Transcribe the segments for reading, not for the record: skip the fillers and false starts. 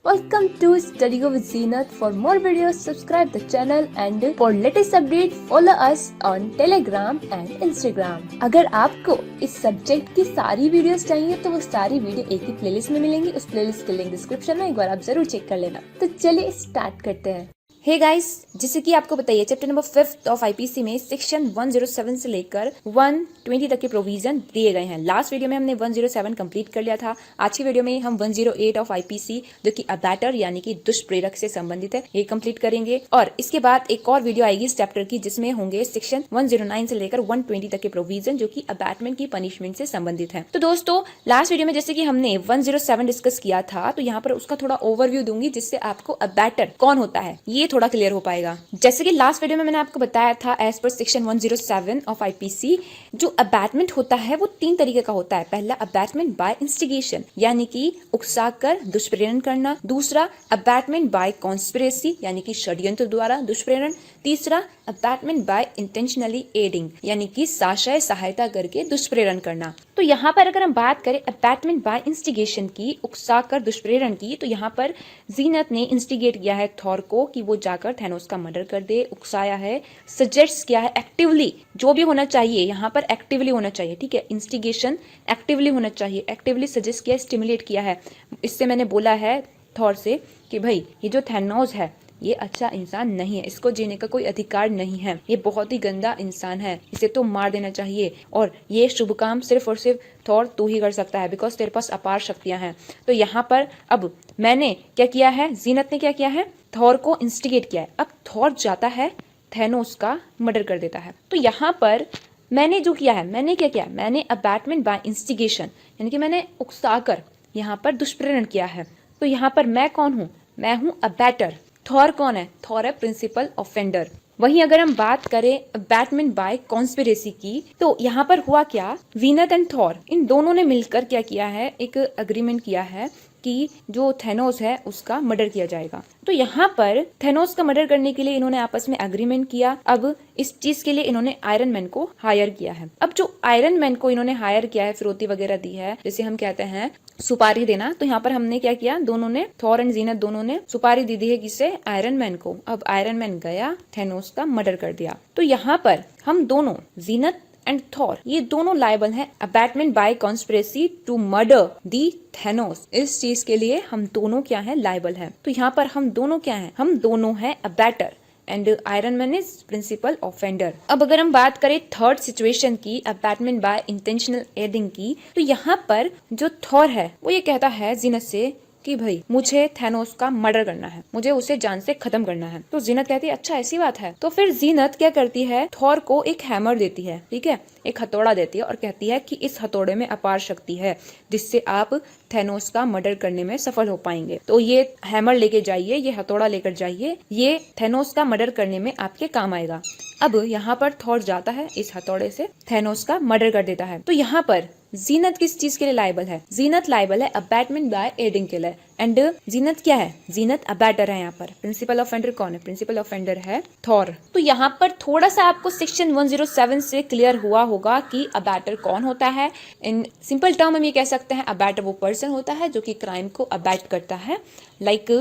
Welcome to Study Go with Zenith. For more videos, subscribe the channel and for latest update, follow us on Telegram and Instagram. अगर आपको इस subject की सारी videos चाहिए तो वो सारी वीडियो एक ही प्लेलिस्ट में मिलेंगी। उस प्लेलिस्ट का लिंक डिस्क्रिप्शन में एक बार आप जरूर चेक कर लेना। तो चलिए स्टार्ट करते हैं। हे गाइस, जैसे कि आपको बताइए चैप्टर नंबर 5 ऑफ आईपीसी में सेक्शन 107 से लेकर 120 तक के प्रोविजन दिए गए हैं। लास्ट वीडियो में हमने 107 कंप्लीट कर लिया था। आज की वीडियो में हम 108 ऑफ आईपीसी जो कि अबैटर यानी कि दुष्प्रेरक से संबंधित है ये कंप्लीट करेंगे और इसके बाद एक और वीडियो आएगी इस चैप्टर की जिसमें होंगे सेक्शन 109 से लेकर 120 तक के प्रोविजन जो कि अबैटमेंट की पनिशमेंट से संबंधित है। तो दोस्तों लास्ट वीडियो में जैसे कि हमने 107 डिस्कस किया था तो यहाँ पर उसका थोड़ा ओवरव्यू दूंगी जिससे आपको अबैटर कौन होता है ये थोड़ा क्लियर हो पाएगा। जैसे कि लास्ट वीडियो में मैंने आपको बताया था as per section 107 of IPC जो अबैटमेंट होता है वो 3 तरीके का होता है। पहला अबैटमेंट बाय इंस्टिगेशन यानी कि उकसाकर दुष्प्रेरण करना, दूसरा अबैटमेंट बाय कॉन्स्पिरेसी यानी कि षड्यंत्र द्वारा दुष्प्रेरण, तीसरा अबैटमेंट बाय इंटेंशनली एडिंग यानी कि साशय सहायता करके दुष्प्रेरण करना। तो यहाँ पर अगर हम बात करें अबैटमेंट बाय इंस्टिगेशन की, उकसाकर दुष्प्रेरण की, तो यहाँ पर जीनत ने इंस्टिगेट किया है थॉर को कि वो जाकर थैनोस का मर्डर कर दे, उकसाया है, सजेस्ट किया है एक्टिवली, जो भी होना चाहिए यहाँ पर एक्टिवली होना चाहिए, ठीक है, इंस्टिगेशन एक्टिवली होना चाहिए, एक्टिवली सजेस्ट किया, स्टिमुलेट किया है। इससे मैंने बोला है थॉर से कि भाई ये जो थैनोस है ये अच्छा इंसान नहीं है, इसको जीने का कोई अधिकार नहीं है, ये बहुत ही गंदा इंसान है, इसे तो मार देना चाहिए और ये शुभ काम सिर्फ और सिर्फ थॉर तू ही कर सकता है बिकॉज तेरे पास अपार शक्तियां हैं। तो यहाँ पर अब मैंने क्या किया है, जीनत ने क्या किया है, थॉर को इंस्टिगेट किया है। अब थॉर जाता है थैनोस का मर्डर कर देता है। तो यहाँ पर मैंने जो किया है, मैंने क्या किया, मैंने अबैटमेंट बाय इंस्टिगेशन यानी कि मैंने उकसाकर यहाँ पर दुष्प्रेरण किया है। तो यहाँ पर मैं कौन हूँ, मैं हूँ अबैटर। थॉर कौन है, थॉर है प्रिंसिपल ऑफेंडर। वहीं अगर हम बात करें अबैटमेंट बाय कॉन्स्पिरेसी की तो यहाँ पर हुआ क्या, वीनत एंड थॉर इन दोनों ने मिलकर क्या किया है, एक अग्रीमेंट किया है कि जो थैनोस है उसका मर्डर किया जाएगा। तो यहाँ पर थैनोस का मर्डर करने के लिए इन्होंने आपस में एग्रीमेंट किया। अब इस चीज के लिए इन्होंने आयरन मैन को हायर किया है। अब जो आयरन मैन को इन्होंने हायर किया है, फिरौती वगैरह दी है, जैसे हम कहते हैं सुपारी देना, तो यहाँ पर हमने क्या किया, दोनों ने, थॉर एंड जीनत दोनों ने सुपारी दी है किसे, आयरन मैन को। अब आयरन मैन गया थैनोस का मर्डर कर दिया। तो यहाँ पर हम दोनों, जीनत एंड थॉर, ये दोनों लायबल हैं abetment by conspiracy to murder the Thanos. इस चीज के लिए हम दोनों क्या हैं, लायबल हैं। तो यहाँ पर हम दोनों क्या हैं, हम दोनों हैं abettor and Iron Man is principal offender. अब अगर हम बात करें थर्ड सिचुएशन की, अबैटमेंट बाय इंटेंशनल एडिंग की, तो यहाँ पर जो थॉर है वो ये कहता है जीनत से कि भाई मुझे थैनोस का मर्डर करना है, मुझे उसे जान से खत्म करना है। तो जीनत कहती है अच्छा ऐसी बात है। तो फिर जीनत क्या करती है, थॉर को एक हैमर देती है, ठीक है, एक हथौड़ा देती है और कहती है कि इस हथौड़े में अपार शक्ति है जिससे आप थैनोस का मर्डर करने में सफल हो पाएंगे। तो ये हैमर लेके जाइए, ये हथौड़ा लेकर जाइए, ये थैनोस का मर्डर करने में आपके काम आएगा। अब यहाँ पर थॉर जाता है, इस हथौड़े से थैनोस का मर्डर कर देता है। तो यहाँ पर जीनत किस चीज के लिए लायबल है, जीनत लायबल है अबैटमेंट बाय एडिंग के लिए। एंड जीनत क्या है, जीनत अबैटर है। यहाँ पर प्रिंसिपल ऑफेंडर कौन है, प्रिंसिपल ऑफेंडर है थॉर। तो यहाँ पर थोड़ा सा आपको सेक्शन 107 से क्लियर हुआ होगा कि अबैटर कौन होता है। इन सिंपल टर्म हम ये कह सकते हैं अबैटर वो पर्सन होता है जो कि क्राइम को अबैट करता है, like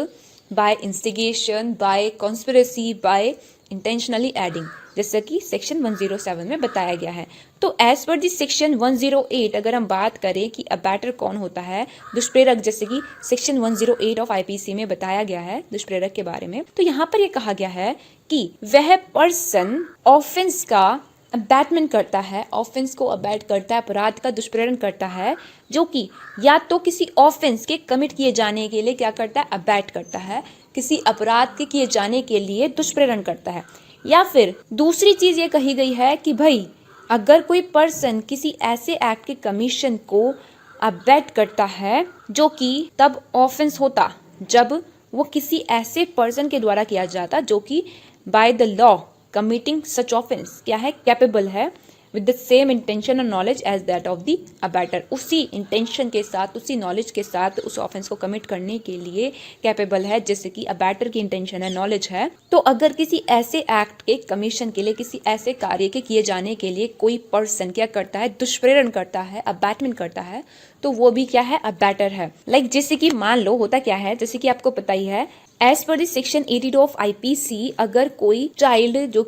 by instigation, by conspiracy, by intentionally aiding, जैसा कि सेक्शन 107 में बताया गया है। तो एज पर दी सेक्शन 108 अगर हम बात करें कि अबैटर कौन होता है, दुष्प्रेरक, जैसे कि सेक्शन 108 ऑफ आईपीसी में बताया गया है दुष्प्रेरक के बारे में। तो यहाँ पर ये कहा गया है कि वह पर्सन ऑफेंस का अबैटमेंट करता है, ऑफेंस को अबैट करता है, अपराध का दुष्प्रेरण करता है, जो कि या तो किसी ऑफेंस के कमिट किए जाने के लिए क्या करता है, अबैट करता है, किसी अपराध के किए जाने के लिए दुष्प्रेरण करता है, या फिर दूसरी चीज ये कही गई है कि भाई अगर कोई पर्सन किसी ऐसे एक्ट के कमीशन को अबैट करता है जो कि तब ऑफेंस होता जब वो किसी ऐसे पर्सन के द्वारा किया जाता जो कि by the law committing such offence क्या है, कैपेबल है, विद द सेम इंटेंशन और knowledge as that of the abettor, उसी इंटेंशन के साथ, उसी नॉलेज के साथ उस ऑफेंस को कमिट करने के लिए कैपेबल है जैसे कि अबैटर की इंटेंशन है, नॉलेज है। तो अगर किसी ऐसे एक्ट के कमीशन के लिए, किसी ऐसे कार्य के किए जाने के लिए कोई पर्सन क्या करता है, दुष्प्रेरण करता है, अबैटमेंट करता है, तो वो भी क्या है, अबैटर है। लाइक जैसे कि मान लो होता क्या है, जैसे कि आपको पता ही है, as per the section 82 of IPC, अगर कोई चाइल्ड जो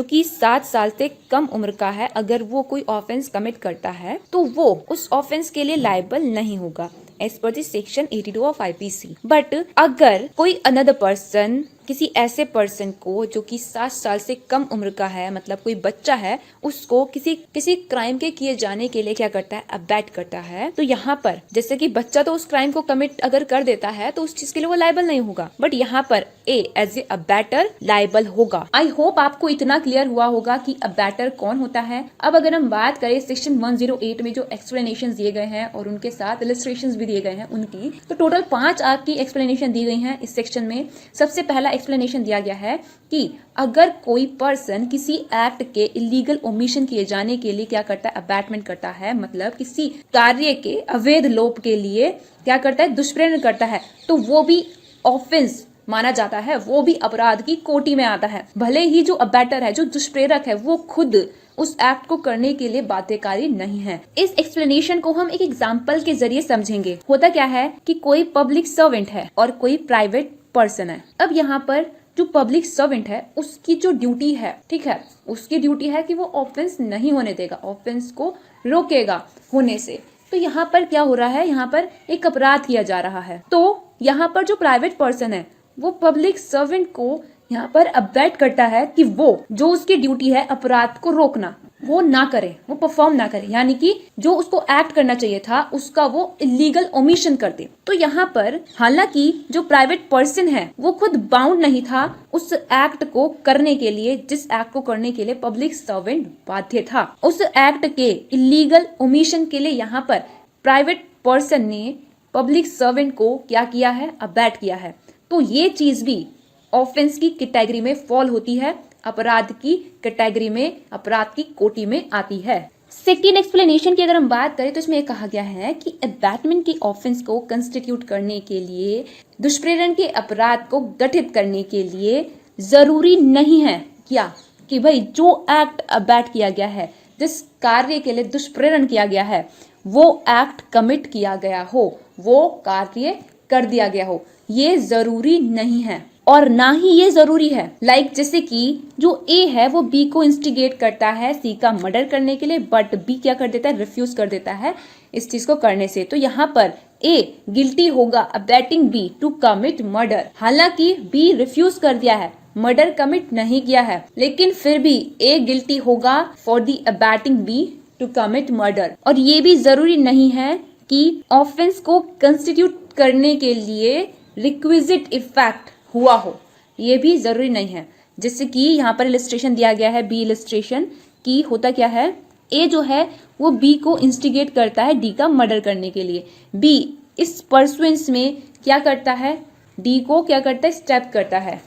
कि 7 साल से कम उम्र का है, अगर वो कोई ऑफेंस कमिट करता है तो वो उस ऑफेंस के लिए लायबल नहीं होगा as per the section 82 of IPC. But अगर कोई अनदर पर्सन, किसी ऐसे पर्सन को जो कि 7 साल से कम उम्र का है, मतलब कोई बच्चा है, उसको किसी क्राइम के किए जाने के लिए क्या करता है, अबैट करता है, तो यहाँ पर जैसे कि बच्चा तो उस क्राइम को कमिट अगर कर देता है तो उस चीज के लिए वो लायबल नहीं होगा, बट यहाँ पर ए एज ए अबैटर लायबल होगा। आई होप आपको इतना क्लियर हुआ होगा कि अबैटर कौन होता है। अब अगर हम बात करें सेक्शन 108 में जो एक्सप्लेनेशन दिए गए हैं और उनके साथ इलस्ट्रेशन भी दिए गए हैं उनकी, तो टोटल 5 आपकी एक्सप्लेनेशन दी गई है इस सेक्शन में। सबसे पहला एक्सप्लेनेशन दिया गया है कि अगर कोई पर्सन किसी एक्ट के इलीगल ओमिशन किए जाने के लिए क्या करता है, अबैटमेंट करता है, मतलब किसी कार्य के अवैध लोप के लिए क्या करता है, दुष्प्रेरण करता है, तो वो भी ऑफेंस माना जाता है, वो भी अपराध की कोटि में आता है। भले ही जो अबैटर है, जो दुष्प्रेरक है, वो खुद उस एक्ट को करने के लिए बाध्यकारी नहीं है। इस एक्सप्लेनेशन को हम एक एग्जाम्पल के जरिए समझेंगे। होता क्या है कि कोई पब्लिक सर्वेंट है और कोई प्राइवेट पर्सन है। अब यहाँ पर जो पब्लिक सर्वेंट है उसकी जो ड्यूटी है, ठीक है, उसकी ड्यूटी है कि वो ऑफेंस नहीं होने देगा, ऑफेंस को रोकेगा होने से। तो यहाँ पर क्या हो रहा है, यहाँ पर एक अपराध किया जा रहा है। तो यहाँ पर जो प्राइवेट पर्सन है वो पब्लिक सर्वेंट को यहाँ पर अबैट करता है कि वो जो उसकी ड्यूटी है अपराध को रोकना, वो ना करे, वो परफॉर्म ना करे, यानी कि जो उसको एक्ट करना चाहिए था उसका वो इलीगल ओमिशन कर दे। तो यहाँ पर हालांकि जो प्राइवेट पर्सन है वो खुद बाउंड नहीं था उस एक्ट को करने के लिए, जिस एक्ट को करने के लिए पब्लिक सर्वेंट बाध्य था। उस एक्ट के इलीगल ओमिशन के लिए यहाँ पर प्राइवेट पर्सन ने पब्लिक सर्वेंट को क्या किया है, अबैट किया है। तो ये चीज भी ऑफेंस की कैटेगरी में फॉल होती है, अपराध की कैटेगरी में, अपराध की कोटि में आती है। सेकेंड एक्सप्लेनेशन की अगर हम बात करें तो इसमें कहा गया है कि अबैटमेंट की ऑफेंस को कंस्टिट्यूट करने के लिए, दुष्प्रेरण के अपराध को गठित करने के लिए जरूरी नहीं है क्या कि भाई जो एक्ट अबैट किया गया है, जिस कार्य के लिए दुष्प्रेरण किया गया है, वो एक्ट कमिट किया गया हो, वो कार्य कर दिया गया हो। ये जरूरी नहीं है और ना ही ये जरूरी है। लाइक जैसे कि जो ए है वो बी को इंस्टिगेट करता है सी का मर्डर करने के लिए, बट बी क्या कर देता है, रिफ्यूज कर देता है इस चीज को करने से। तो यहाँ पर ए गिल्टी होगा अबैटिंग बी टू कमिट मर्डर। हालांकि बी रिफ्यूज कर दिया है, मर्डर कमिट नहीं किया है, लेकिन फिर भी ए गिल्टी होगा for the abetting B to commit murder. और ये भी जरूरी नहीं है कि ऑफेंस को कंस्टिट्यूट करने के लिए रिक्विजिट इफेक्ट हुआ हो, ये भी जरूरी नहीं है। जैसे कि यहाँ पर इलस्ट्रेशन दिया गया है, बी इलस्ट्रेशन की, होता क्या है, ए जो है वो बी को इंस्टिगेट करता है डी का मर्डर करने के लिए। बी इस परसुएंस में क्या करता है, डी को क्या करता है, स्टैप करता है,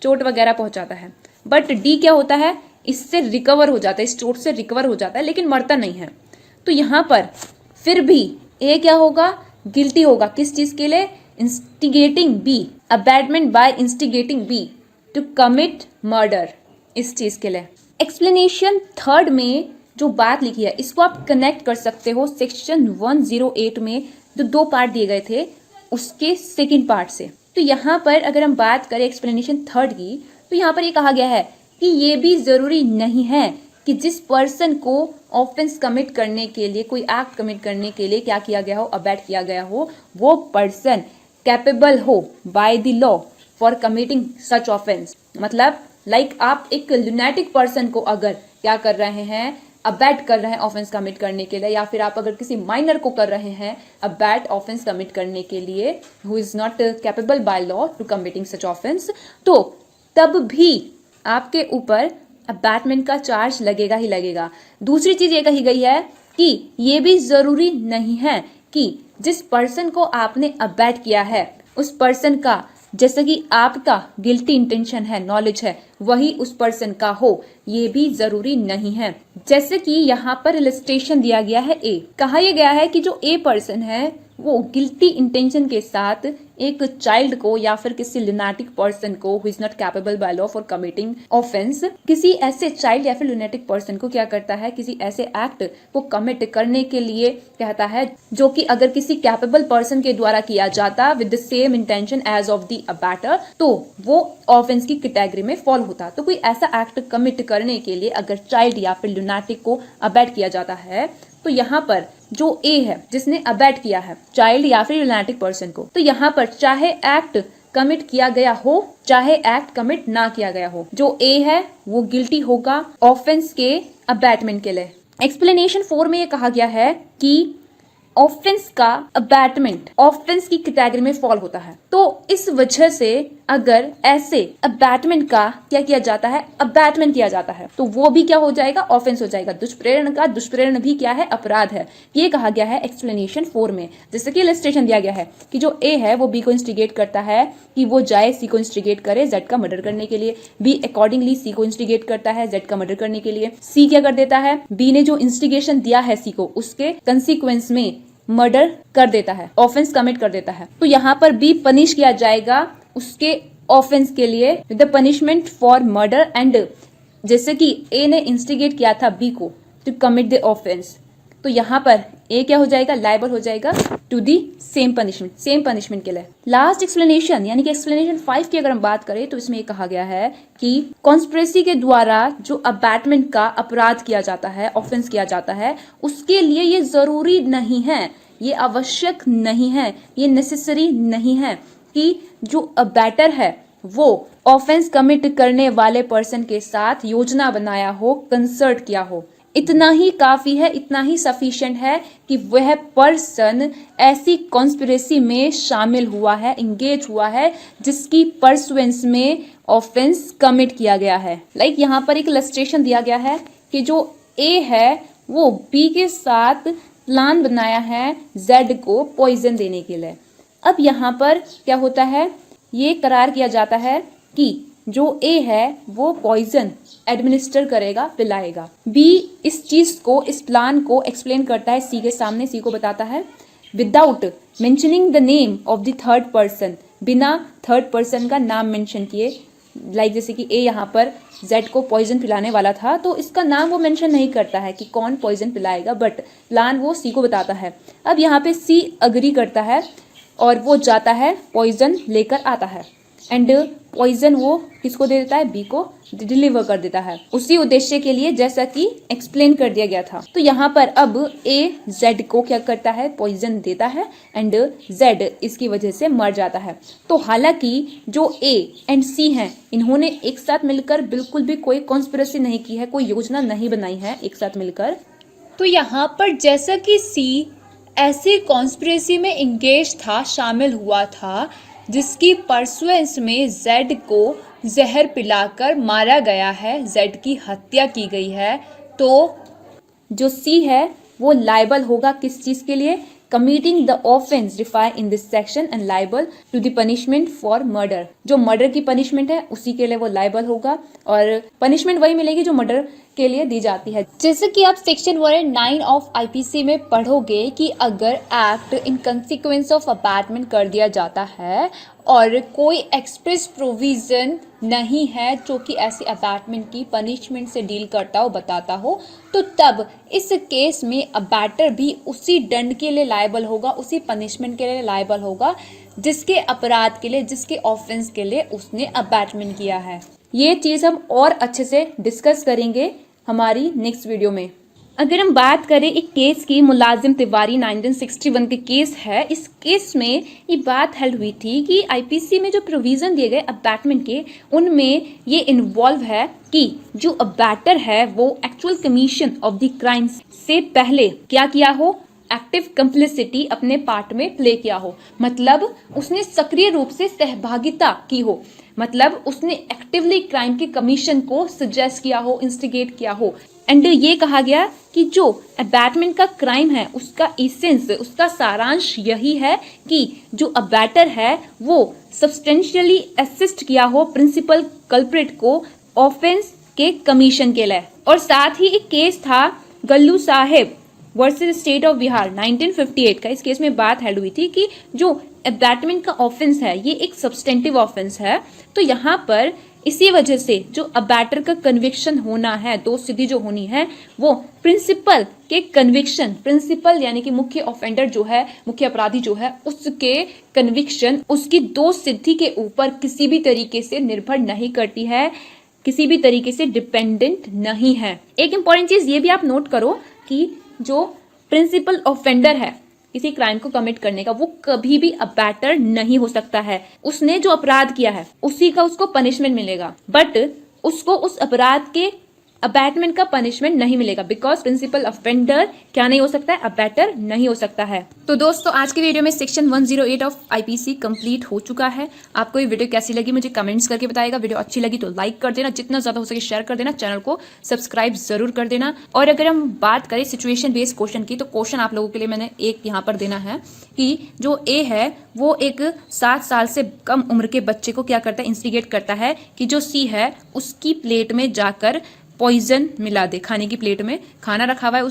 चोट वगैरह पहुंचाता है, बट डी क्या होता है, इससे रिकवर हो जाता है, इस चोट से रिकवर हो जाता है, लेकिन मरता नहीं है। तो यहाँ पर फिर भी ए क्या होगा, गिल्टी होगा, किस चीज के लिए, instigating B, abetment by instigating B to commit murder, इस चीज के लिए। एक्सप्लेनेशन थर्ड में जो बात लिखी है इसको आप कनेक्ट कर सकते हो सेक्शन 108 में जो 2 पार्ट दिए गए थे उसके सेकंड पार्ट से। तो यहाँ पर अगर हम बात करें एक्सप्लेनेशन थर्ड की, तो यहाँ पर ये कहा गया है कि ये भी जरूरी नहीं है कि जिस पर्सन को ऑफेंस कमिट करने के लिए, कोई एक्ट कमिट करने के लिए क्या किया गया हो, अबैट किया गया हो, वो पर्सन कैपेबल हो bye the law for committing such offence. मतलब लाइक आप एक लुनेटिक पर्सन को अगर क्या कर रहे हैं, अबैट कर रहे हैं ऑफेंस कमिट करने के लिए, या फिर आप अगर किसी माइनर को कर रहे हैं अबैट ऑफेंस कमिट करने के लिए, who is not capable by law to committing such offence, तो तब भी आपके ऊपर अबैटमेंट का चार्ज लगेगा ही लगेगा। दूसरी चीज ये कही गई है कि ये भी जरूरी नहीं है कि जिस पर्सन को आपने अबैट किया है उस पर्सन का जैसे कि आपका गिल्टी इंटेंशन है, नॉलेज है, वही उस पर्सन का हो, ये भी जरूरी नहीं है। जैसे कि यहाँ पर इलस्ट्रेशन दिया गया है ए, कहा यह गया है कि जो ए पर्सन है वो गिल्टी इंटेंशन के साथ एक चाइल्ड को या फिर किसी लुनाटिक पर्सन को who is not capable by law for committing offence, किसी ऐसे चाइल्ड या फिर लुनाटिक पर्सन को क्या करता है, किसी ऐसे एक्ट को कमिट करने के लिए कहता है जो कि अगर किसी कैपेबल पर्सन के द्वारा किया जाता with the same intention as of the abettor, तो वो ऑफेंस की कैटेगरी में फॉल होता। तो कोई ऐसा एक्ट कमिट करने के लिए अगर चाइल्ड या फिर लुनाटिक को अबैट किया जाता है, तो यहाँ पर जो ए है जिसने अबैट किया है चाइल्ड या फिर लुनाटिक पर्सन को, तो यहाँ पर चाहे एक्ट कमिट किया गया हो चाहे एक्ट कमिट ना किया गया हो, जो ए है वो गिल्टी होगा ऑफेंस के अबैटमेंट के लिए। एक्सप्लेनेशन 4 में ये कहा गया है कि ऑफेंस का अबैटमेंट ऑफेंस की कैटेगरी में फॉल होता है। तो इस वजह से अगर ऐसे अबैटमेंट का क्या किया जाता है, अबैटमेंट किया जाता है, तो वो भी क्या हो जाएगा, ऑफेंस हो जाएगा। दुष्प्रेरण का दुष्प्रेरण भी क्या है, अपराध है। ये कहा गया है एक्सप्लेनेशन 4 में। जैसे कि इलस्ट्रेशन दिया गया है कि जो ए है वो बी को इंस्टिगेट करता है कि वो जाए सी को इंस्टिगेट करे जेड का मर्डर करने के लिए। बी अकॉर्डिंगली सी को इंस्टिगेट करता है जेड का मर्डर करने के लिए। सी क्या कर देता है, बी ने जो इंस्टिगेशन दिया है सी को, उसके कंसिक्वेंस में मर्डर कर देता है, ऑफेंस कमिट कर देता है। तो यहाँ पर बी पनिश किया जाएगा उसके ऑफेंस के लिए with the punishment for murder. And जैसे कि ए ने इंस्टिगेट किया था बी को टू कमिट द ऑफेंस, तो यहाँ पर ए क्या हो जाएगा, लायबल हो जाएगा टू दी सेम पनिशमेंट के लिए। लास्ट एक्सप्लेनेशन यानी कि एक्सप्लेनेशन 5 की अगर हम बात करें तो इसमें कहा गया है कि कॉन्स्पिरेसी के द्वारा जो अबैटमेंट का अपराध किया जाता है, ऑफेंस किया जाता है, उसके लिए ये जरूरी नहीं है, ये आवश्यक नहीं है, ये नेसेसरी नहीं है कि जो अबैटर है वो ऑफेंस कमिट करने वाले पर्सन के साथ योजना बनाया हो, कंसर्ट किया हो। इतना ही काफी है, इतना ही सफिशिएंट है कि वह पर्सन ऐसी कॉन्स्पिरेसी में शामिल हुआ है, इंगेज हुआ है, जिसकी परसुएंस में ऑफेंस कमिट किया गया है। लाइक यहाँ पर एक इलस्ट्रेशन दिया गया है कि जो ए है वो बी के साथ प्लान बनाया है जेड को पॉइजन देने के लिए। अब यहाँ पर क्या होता है, ये करार किया जाता है कि जो ए है वो पॉइजन एडमिनिस्टर करेगा, पिलाएगा। बी इस चीज को, इस प्लान को एक्सप्लेन करता है सी के सामने, सी को बताता है without mentioning the name of the third person, बिना थर्ड पर्सन का नाम मेंशन किए। लाइक जैसे कि ए यहाँ पर जेड को पॉइजन पिलाने वाला था, तो इसका नाम वो मेंशन नहीं करता है कि कौन पॉइजन पिलाएगा, बट प्लान वो सी को बताता है। अब यहाँ पे सी अग्री करता है और वो जाता है पॉइजन लेकर आता है, एंड पॉइजन वो किसको दे देता है, बी को डिलीवर कर देता है उसी उद्देश्य के लिए जैसा कि एक्सप्लेन कर दिया गया था। तो यहाँ पर अब ए जेड को क्या करता है, पॉइजन देता है, एंड जेड इसकी वजह से मर जाता है। तो हालांकि जो ए एंड सी हैं, इन्होंने एक साथ मिलकर बिल्कुल भी कोई कॉन्स्पिरेसी नहीं की है, कोई योजना नहीं बनाई है एक साथ मिलकर। तो यहाँ पर जैसा कि सी ऐसी कॉन्स्पिरेसी में इंगेज था, शामिल हुआ था, जिसकी परसुएंस में जेड को जहर पिलाकर मारा गया है, जेड की हत्या की गई है, तो जो सी है वो लायबल होगा किस चीज के लिए, committing the offence defined in this section and liable to the punishment for murder. जो मर्डर की पनिशमेंट है उसी के लिए वो लायबल होगा, और पनिशमेंट वही मिलेगी जो मर्डर के लिए दी जाती है। जैसे कि आप सेक्शन 109 ऑफ आईपीसी में पढ़ोगे कि अगर act in consequence of abatement कर दिया जाता है और कोई एक्सप्रेस प्रोविजन नहीं है जो कि ऐसे अबैटमेंट की पनिशमेंट से डील करता हो, बताता हो, तो तब इस केस में अबैटर भी उसी दंड के लिए लायबल होगा, उसी पनिशमेंट के लिए लायबल होगा जिसके अपराध के लिए, जिसके ऑफेंस के लिए उसने अबैटमेंट किया है। ये चीज हम और अच्छे से डिस्कस करेंगे हमारी नेक्स्ट वीडियो में। अगर हम बात करें एक केस की, मुलाजिम तिवारी 1961 के केस है। इस केस में ये बात हेल्ड हुई थी कि आईपीसी में जो प्रोविजन दिए गए अबैटमेंट के, उनमें ये इन्वॉल्व है कि जो अबैटर है वो actual commission of the crimes से पहले क्या किया हो, एक्टिव कंप्लिसिटी अपने पार्ट में प्ले किया हो, मतलब उसने सक्रिय रूप से सहभागिता की हो, मतलब उसने एक्टिवली क्राइम के कमीशन को सजेस्ट किया हो, इंस्टिगेट किया हो। एंड ये कहा गया कि जो अबैटमेंट का क्राइम है उसका इसेंस, उसका सारांश यही है कि जो अबैटर है वो सब्सटेंशियली असिस्ट किया हो प्रिंसिपल कल्प्रिट को ऑफेंस के कमीशन के लिए। और साथ ही एक केस था गल्लू साहेब वर्सेस स्टेट ऑफ बिहार 1958 का। इस केस में बात हेड हुई थी कि जो अबैटमेंट का ऑफेंस है ये एक सब्सटेंटिव ऑफेंस है, तो यहाँ पर इसी वजह से जो अबैटर का कन्विक्शन होना है, दोष सिद्धि जो होनी है, वो प्रिंसिपल के कन्विक्शन, प्रिंसिपल यानी कि मुख्य ऑफेंडर जो है, मुख्य अपराधी जो है, उसके कन्विक्शन, उसकी दोष सिद्धि के ऊपर किसी भी तरीके से निर्भर नहीं करती है, किसी भी तरीके से डिपेंडेंट नहीं है। एक इंपॉर्टेंट चीज ये भी आप नोट करो कि जो प्रिंसिपल ऑफेंडर है किसी क्राइम को कमिट करने का, वो कभी भी अबैटर नहीं हो सकता है। उसने जो अपराध किया है उसी का उसको पनिशमेंट मिलेगा, बट उसको उस अपराध के अबैटमेंट का पनिशमेंट नहीं मिलेगा, बिकॉज प्रिंसिपल ऑफेंडर क्या नहीं हो सकता है, अबैटर नहीं हो सकता है। तो दोस्तों आज की वीडियो में सेक्शन 108 ऑफ आईपीसी कंप्लीट हो चुका है। आपको ये वीडियो कैसी लगी मुझे कमेंट्स करके बताएगा। वीडियो अच्छी लगी तो लाइक कर देना, जितना ज्यादा हो सके शेयर कर देना, चैनल को सब्सक्राइब जरूर कर देना। और अगर हम बात करें सिचुएशन बेस्ड क्वेश्चन की, तो क्वेश्चन आप लोगों के लिए मैंने एक यहाँ पर देना है कि जो ए है वो एक 7 साल से कम उम्र के बच्चे को क्या करता है, इंस्टिगेट करता है कि जो सी है उसकी प्लेट में जाकर पॉइजन मिला दे। खाने की प्लेट में खाना रखा हुआ है,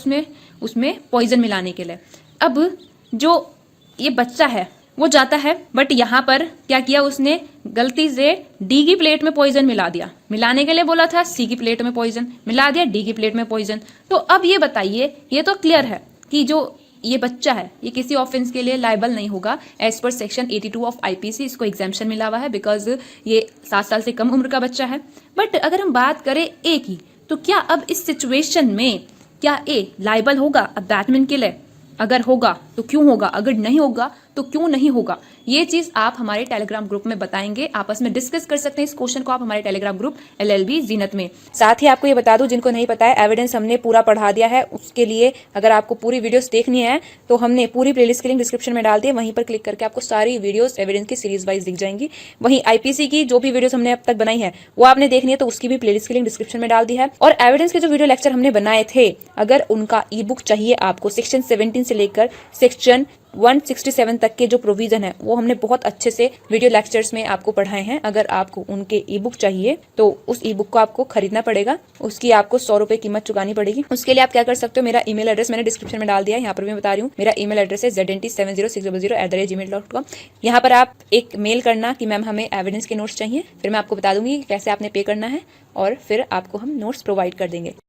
उसमें पॉइजन मिलाने के लिए। अब जो ये बच्चा है वो जाता है, बट यहाँ पर क्या किया उसने, गलती से डी की प्लेट में पॉइजन मिला दिया। मिलाने के लिए बोला था सी की प्लेट में पॉइजन, मिला दिया डी की प्लेट में पॉइजन। तो अब ये बताइए, ये तो क्लियर है कि जो ये बच्चा है ये किसी ऑफेंस के लिए लायबल नहीं होगा as per section 82 of IPC. इसको एग्जाम्पशन मिला हुआ है बिकॉज ये 7 साल से कम उम्र का बच्चा है। बट अगर हम बात करें ए की, तो क्या अब इस सिचुएशन में क्या ए लायबल होगा अबैटमेंट के लिए? अगर होगा तो क्यों होगा, अगर नहीं होगा तो क्यों नहीं होगा, ये चीज आप हमारे टेलीग्राम ग्रुप में बताएंगे। आपस में डिस्कस कर सकते हैं इस क्वेश्चन को आप हमारे टेलीग्राम ग्रुप LLB जीनत में। साथ ही आपको ये बता दूं, जिनको नहीं पता है, एविडेंस हमने पूरा पढ़ा दिया है। उसके लिए अगर आपको पूरी वीडियोस देखनी है तो हमने पूरी प्लेलिस्ट की लिंक डिस्क्रिप्शन में डाल दी है, वहीं पर क्लिक करके आपको सारी वीडियोस एविडेंस की सीरीज वाइज दिख जाएंगी। वहीं आईपीसी की जो भी वीडियोस हमने अब तक बनाई है वो आपने देखनी है तो उसकी भी प्लेलिस्ट की लिंक डिस्क्रिप्शन में डाल दी है। और एविडेंस के जो वीडियो लेक्चर हमने बनाए थे, अगर उनका ई बुक चाहिए आपको, सेक्शन 17 से लेकर सेक्शन 167 तक के जो प्रोविजन है वो हमने बहुत अच्छे से वीडियो लेक्चर्स में आपको पढ़ाए हैं। अगर आपको उनके ई बुक चाहिए तो उस ई बुक को आपको खरीदना पड़ेगा, उसकी आपको 100 रुपए कीमत चुकानी पड़ेगी। उसके लिए आप क्या कर सकते हो, मेरा ईमेल एड्रेस मैंने डिस्क्रिप्शन में डाल दिया है, यहाँ पर मैं बता रही हूँ। मेरा ईमेल एड्रेस है znt70600@gmail.com। यहाँ पर आप एक मेल करना कि मैम हमें एविडेंस के नोट्स चाहिए, फिर मैं आपको बता दूंगी कैसे आपने पे करना है और फिर आपको हम नोट्स प्रोवाइड कर देंगे।